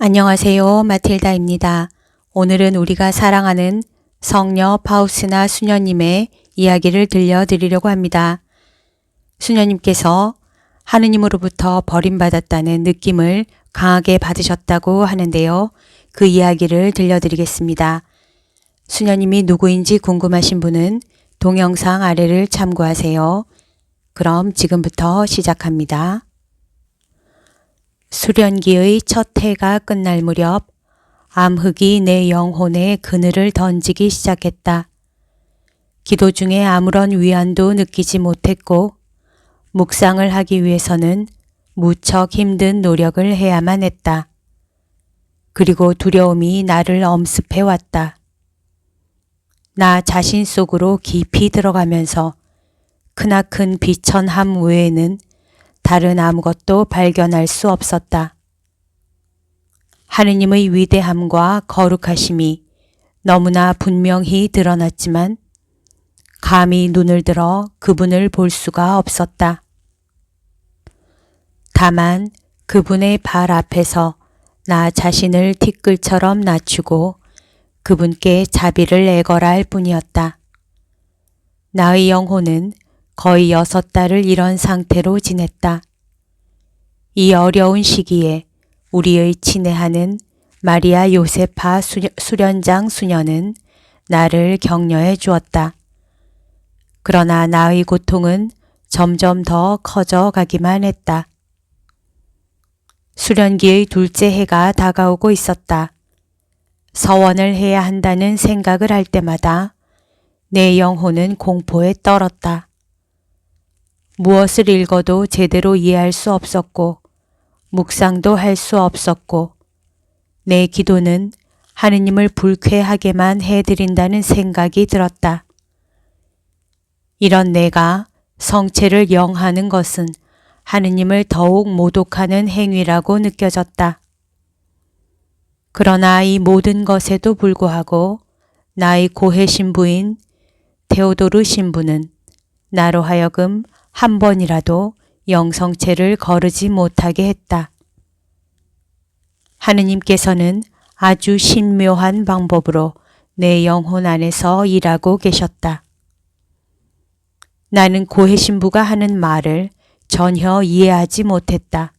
안녕하세요. 마틸다입니다. 오늘은 우리가 사랑하는 성녀 파우스나 수녀님의 이야기를 들려드리려고 합니다. 수녀님께서 하느님으로부터 버림받았다는 느낌을 강하게 받으셨다고 하는데요. 그 이야기를 들려드리겠습니다. 수녀님이 누구인지 궁금하신 분은 동영상 아래를 참고하세요. 그럼 지금부터 시작합니다. 수련기의 첫 해가 끝날 무렵 암흑이 내 영혼에 그늘을 던지기 시작했다. 기도 중에 아무런 위안도 느끼지 못했고 묵상을 하기 위해서는 무척 힘든 노력을 해야만 했다. 그리고 두려움이 나를 엄습해 왔다. 나 자신 속으로 깊이 들어가면서 크나큰 비천함 외에는 다른 아무것도 발견할 수 없었다. 하느님의 위대함과 거룩하심이 너무나 분명히 드러났지만 감히 눈을 들어 그분을 볼 수가 없었다. 다만 그분의 발 앞에서 나 자신을 티끌처럼 낮추고 그분께 자비를 애걸할 뿐이었다. 나의 영혼은 거의 6달을 이런 상태로 지냈다. 이 어려운 시기에 우리의 친애하는 마리아 요세파 수련장 수녀는 나를 격려해 주었다. 그러나 나의 고통은 점점 더 커져 가기만 했다. 수련기의 둘째 해가 다가오고 있었다. 서원을 해야 한다는 생각을 할 때마다 내 영혼은 공포에 떨었다. 무엇을 읽어도 제대로 이해할 수 없었고 묵상도 할 수 없었고 내 기도는 하느님을 불쾌하게만 해드린다는 생각이 들었다. 이런 내가 성체를 영하는 것은 하느님을 더욱 모독하는 행위라고 느껴졌다. 그러나 이 모든 것에도 불구하고 나의 고해 신부인 테오도르 신부는 나로 하여금 한 번이라도 영성체를 거르지 못하게 했다. 하느님께서는 아주 신묘한 방법으로 내 영혼 안에서 일하고 계셨다. 나는 고해 신부가 하는 말을 전혀 이해하지 못했다.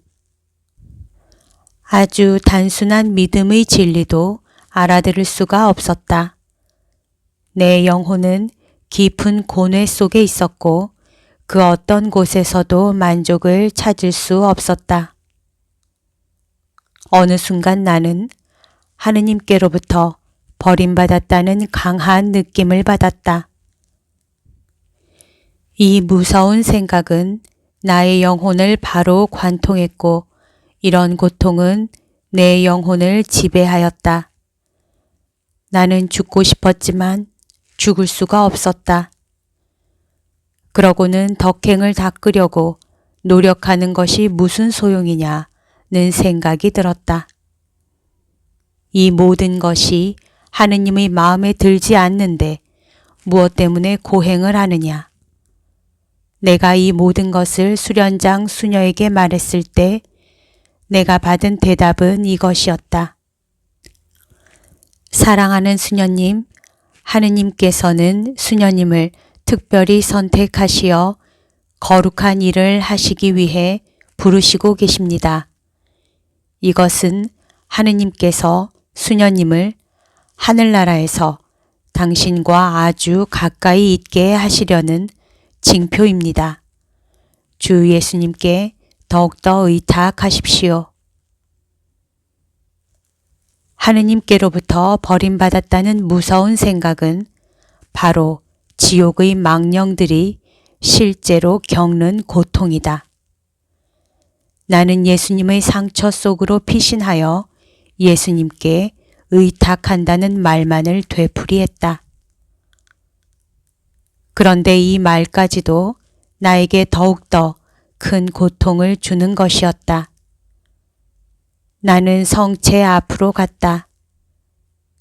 아주 단순한 믿음의 진리도 알아들을 수가 없었다. 내 영혼은 깊은 고뇌 속에 있었고 그 어떤 곳에서도 만족을 찾을 수 없었다. 어느 순간 나는 하느님께로부터 버림받았다는 강한 느낌을 받았다. 이 무서운 생각은 나의 영혼을 바로 관통했고 이런 고통은 내 영혼을 지배하였다. 나는 죽고 싶었지만 죽을 수가 없었다. 그러고는 덕행을 닦으려고 노력하는 것이 무슨 소용이냐는 생각이 들었다. 이 모든 것이 하느님의 마음에 들지 않는데 무엇 때문에 고행을 하느냐. 내가 이 모든 것을 수련장 수녀에게 말했을 때 내가 받은 대답은 이것이었다. 사랑하는 수녀님, 하느님께서는 수녀님을 특별히 선택하시어 거룩한 일을 하시기 위해 부르시고 계십니다. 이것은 하느님께서 수녀님을 하늘나라에서 당신과 아주 가까이 있게 하시려는 징표입니다. 주 예수님께 더욱더 의탁하십시오. 하느님께로부터 버림받았다는 무서운 생각은 바로 지옥의 망령들이 실제로 겪는 고통이다. 나는 예수님의 상처 속으로 피신하여 예수님께 의탁한다는 말만을 되풀이했다. 그런데 이 말까지도 나에게 더욱더 큰 고통을 주는 것이었다. 나는 성체 앞으로 갔다.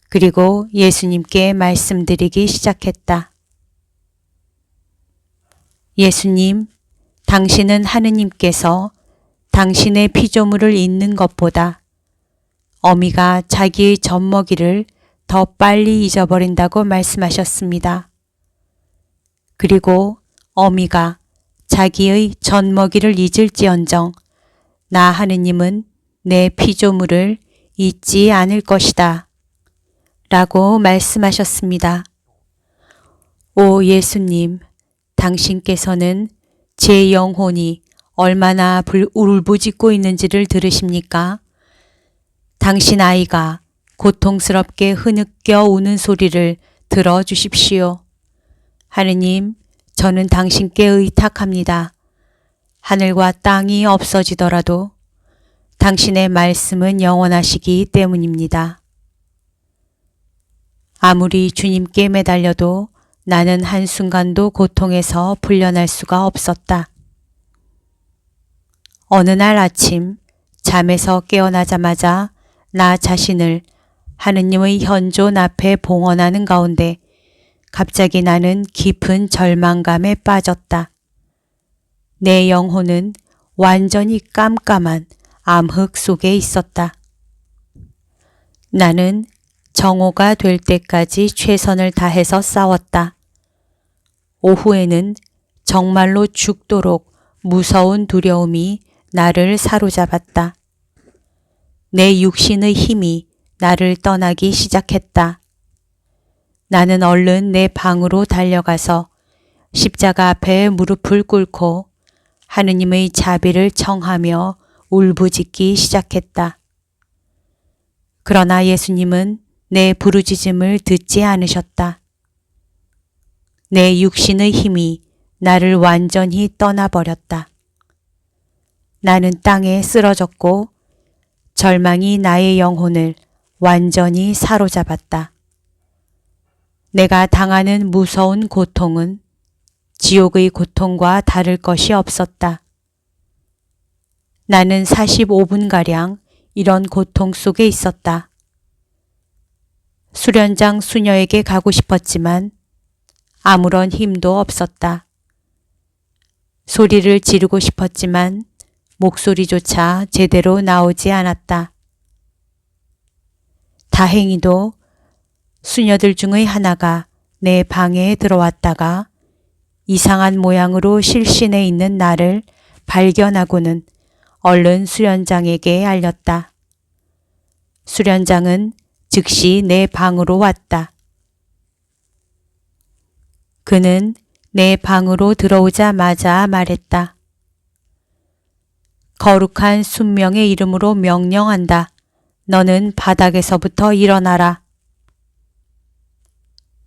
그리고 예수님께 말씀드리기 시작했다. 예수님, 당신은 하느님께서 당신의 피조물을 잇는 것보다 어미가 자기의 젖먹이를 더 빨리 잊어버린다고 말씀하셨습니다. 그리고 어미가 자기의 젖먹이를 잊을지언정 나 하느님은 내 피조물을 잊지 않을 것이다 라고 말씀하셨습니다. 오 예수님, 당신께서는 제 영혼이 얼마나 울부짖고 있는지를 들으십니까? 당신 아이가 고통스럽게 흐느껴 우는 소리를 들어주십시오. 하느님, 저는 당신께 의탁합니다. 하늘과 땅이 없어지더라도 당신의 말씀은 영원하시기 때문입니다. 아무리 주님께 매달려도 나는 한순간도 고통에서 풀려날 수가 없었다. 어느 날 아침 잠에서 깨어나자마자 나 자신을 하느님의 현존 앞에 봉헌하는 가운데 갑자기 나는 깊은 절망감에 빠졌다. 내 영혼은 완전히 깜깜한 암흑 속에 있었다. 나는 정오가 될 때까지 최선을 다해서 싸웠다. 오후에는 정말로 죽도록 무서운 두려움이 나를 사로잡았다. 내 육신의 힘이 나를 떠나기 시작했다. 나는 얼른 내 방으로 달려가서 십자가 앞에 무릎을 꿇고 하느님의 자비를 청하며 울부짖기 시작했다. 그러나 예수님은 내 부르짖음을 듣지 않으셨다. 내 육신의 힘이 나를 완전히 떠나버렸다. 나는 땅에 쓰러졌고 절망이 나의 영혼을 완전히 사로잡았다. 내가 당하는 무서운 고통은 지옥의 고통과 다를 것이 없었다. 나는 45분가량 이런 고통 속에 있었다. 수련장 수녀에게 가고 싶었지만 아무런 힘도 없었다. 소리를 지르고 싶었지만 목소리조차 제대로 나오지 않았다. 다행히도 수녀들 중의 하나가 내 방에 들어왔다가 이상한 모양으로 실신해 있는 나를 발견하고는 얼른 수련장에게 알렸다. 수련장은 즉시 내 방으로 왔다. 그는 내 방으로 들어오자마자 말했다. 거룩한 순명의 이름으로 명령한다. 너는 바닥에서부터 일어나라.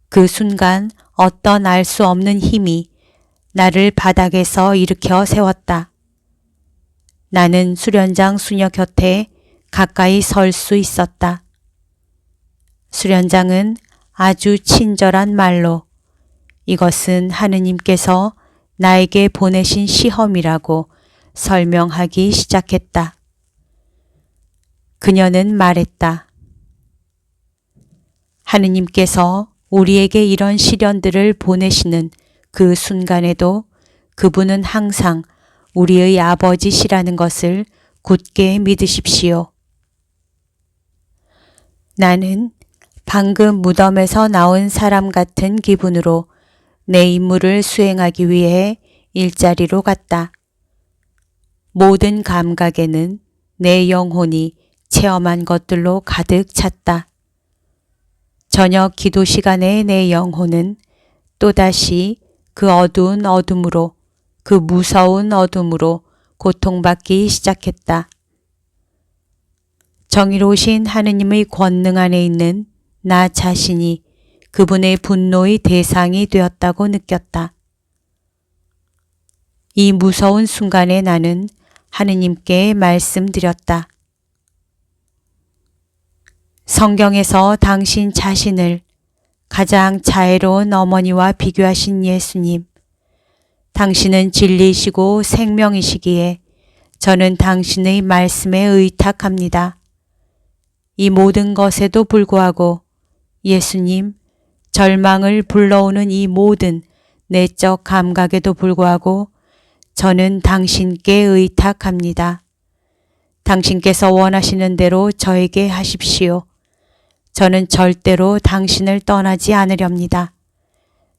그 순간 어떤 알 수 없는 힘이 나를 바닥에서 일으켜 세웠다. 나는 수련장 수녀 곁에 가까이 설 수 있었다. 수련장은 아주 친절한 말로 이것은 하느님께서 나에게 보내신 시험이라고 설명하기 시작했다. 그녀는 말했다. 하느님께서 우리에게 이런 시련들을 보내시는 그 순간에도 그분은 항상 우리의 아버지시라는 것을 굳게 믿으십시오. 나는 방금 무덤에서 나온 사람 같은 기분으로 내 임무를 수행하기 위해 일자리로 갔다. 모든 감각에는 내 영혼이 체험한 것들로 가득 찼다. 저녁 기도 시간에 내 영혼은 또다시 그 어두운 어둠으로, 그 무서운 어둠으로 고통받기 시작했다. 정의로우신 하느님의 권능 안에 있는 나 자신이 그분의 분노의 대상이 되었다고 느꼈다. 이 무서운 순간에 나는 하느님께 말씀드렸다. 성경에서 당신 자신을 가장 자애로운 어머니와 비교하신 예수님, 당신은 진리이시고 생명이시기에 저는 당신의 말씀에 의탁합니다. 이 모든 것에도 불구하고 예수님, 절망을 불러오는 이 모든 내적 감각에도 불구하고 저는 당신께 의탁합니다. 당신께서 원하시는 대로 저에게 하십시오. 저는 절대로 당신을 떠나지 않으렵니다.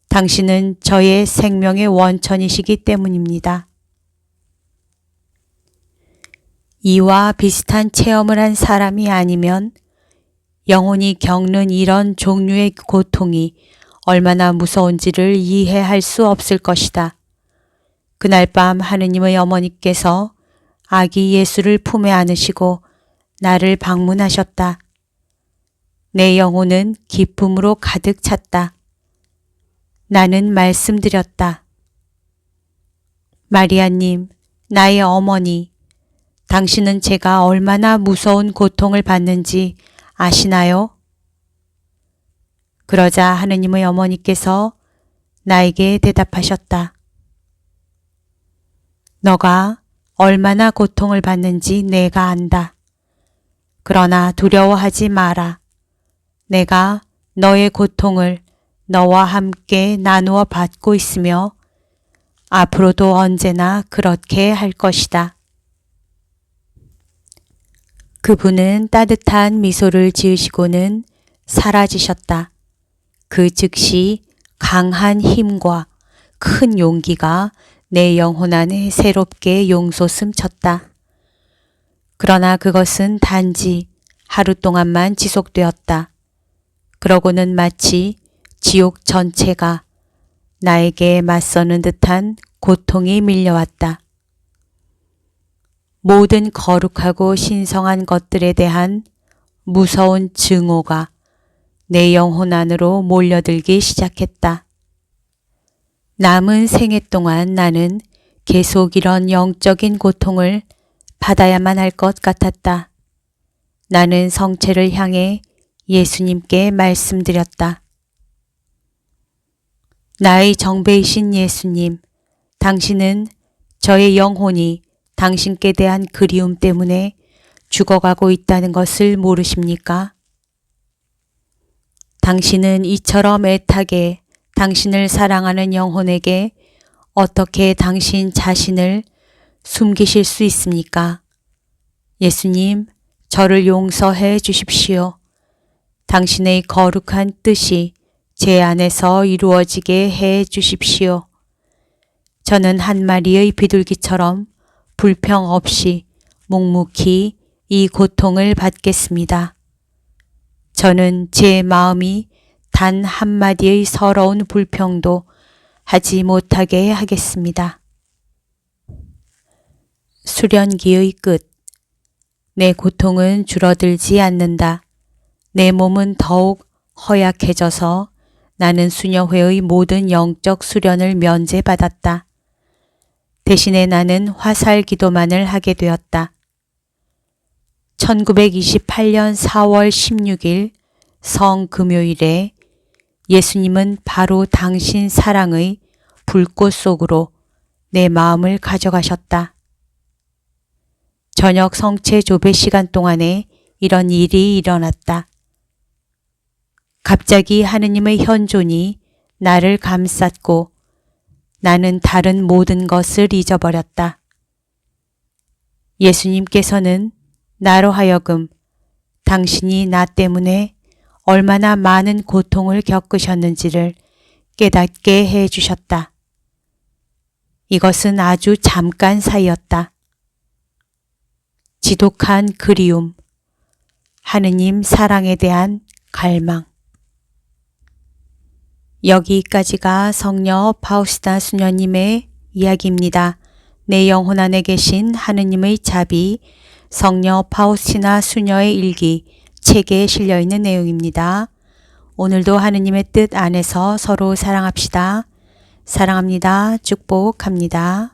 당신은 저의 생명의 원천이시기 때문입니다. 이와 비슷한 체험을 한 사람이 아니면 영혼이 겪는 이런 종류의 고통이 얼마나 무서운지를 이해할 수 없을 것이다. 그날 밤 하느님의 어머니께서 아기 예수를 품에 안으시고 나를 방문하셨다. 내 영혼은 기쁨으로 가득 찼다. 나는 말씀드렸다. 마리아님, 나의 어머니, 당신은 제가 얼마나 무서운 고통을 받는지 아시나요? 그러자 하느님의 어머니께서 나에게 대답하셨다. 너가 얼마나 고통을 받는지 내가 안다. 그러나 두려워하지 마라. 내가 너의 고통을 너와 함께 나누어 받고 있으며 앞으로도 언제나 그렇게 할 것이다. 그분은 따뜻한 미소를 지으시고는 사라지셨다. 그 즉시 강한 힘과 큰 용기가 내 영혼 안에 새롭게 용솟음쳤다. 그러나 그것은 단지 하루 동안만 지속되었다. 그러고는 마치 지옥 전체가 나에게 맞서는 듯한 고통이 밀려왔다. 모든 거룩하고 신성한 것들에 대한 무서운 증오가 내 영혼 안으로 몰려들기 시작했다. 남은 생애 동안 나는 계속 이런 영적인 고통을 받아야만 할 것 같았다. 나는 성체를 향해 예수님께 말씀드렸다. 나의 정배이신 예수님, 당신은 저의 영혼이 당신께 대한 그리움 때문에 죽어가고 있다는 것을 모르십니까? 당신은 이처럼 애타게 당신을 사랑하는 영혼에게 어떻게 당신 자신을 숨기실 수 있습니까? 예수님, 저를 용서해 주십시오. 당신의 거룩한 뜻이 제 안에서 이루어지게 해 주십시오. 저는 한 마리의 비둘기처럼 불평 없이 묵묵히 이 고통을 받겠습니다. 저는 제 마음이 단 한마디의 서러운 불평도 하지 못하게 하겠습니다. 수련기의 끝. 내 고통은 줄어들지 않는다. 내 몸은 더욱 허약해져서 나는 수녀회의 모든 영적 수련을 면제받았다. 대신에 나는 화살 기도만을 하게 되었다. 1928년 4월 16일 성금요일에 예수님은 바로 당신 사랑의 불꽃 속으로 내 마음을 가져가셨다. 저녁 성체 조배 시간 동안에 이런 일이 일어났다. 갑자기 하느님의 현존이 나를 감쌌고 나는 다른 모든 것을 잊어버렸다. 예수님께서는 나로 하여금 당신이 나 때문에 얼마나 많은 고통을 겪으셨는지를 깨닫게 해 주셨다. 이것은 아주 잠깐 사이였다. 지독한 그리움, 하느님 사랑에 대한 갈망. 여기까지가 성녀 파우스타 수녀님의 이야기입니다. 내 영혼 안에 계신 하느님의 자비, 성녀 파우스티나 수녀의 일기 책에 실려있는 내용입니다. 오늘도 하느님의 뜻 안에서 서로 사랑합시다. 사랑합니다. 축복합니다.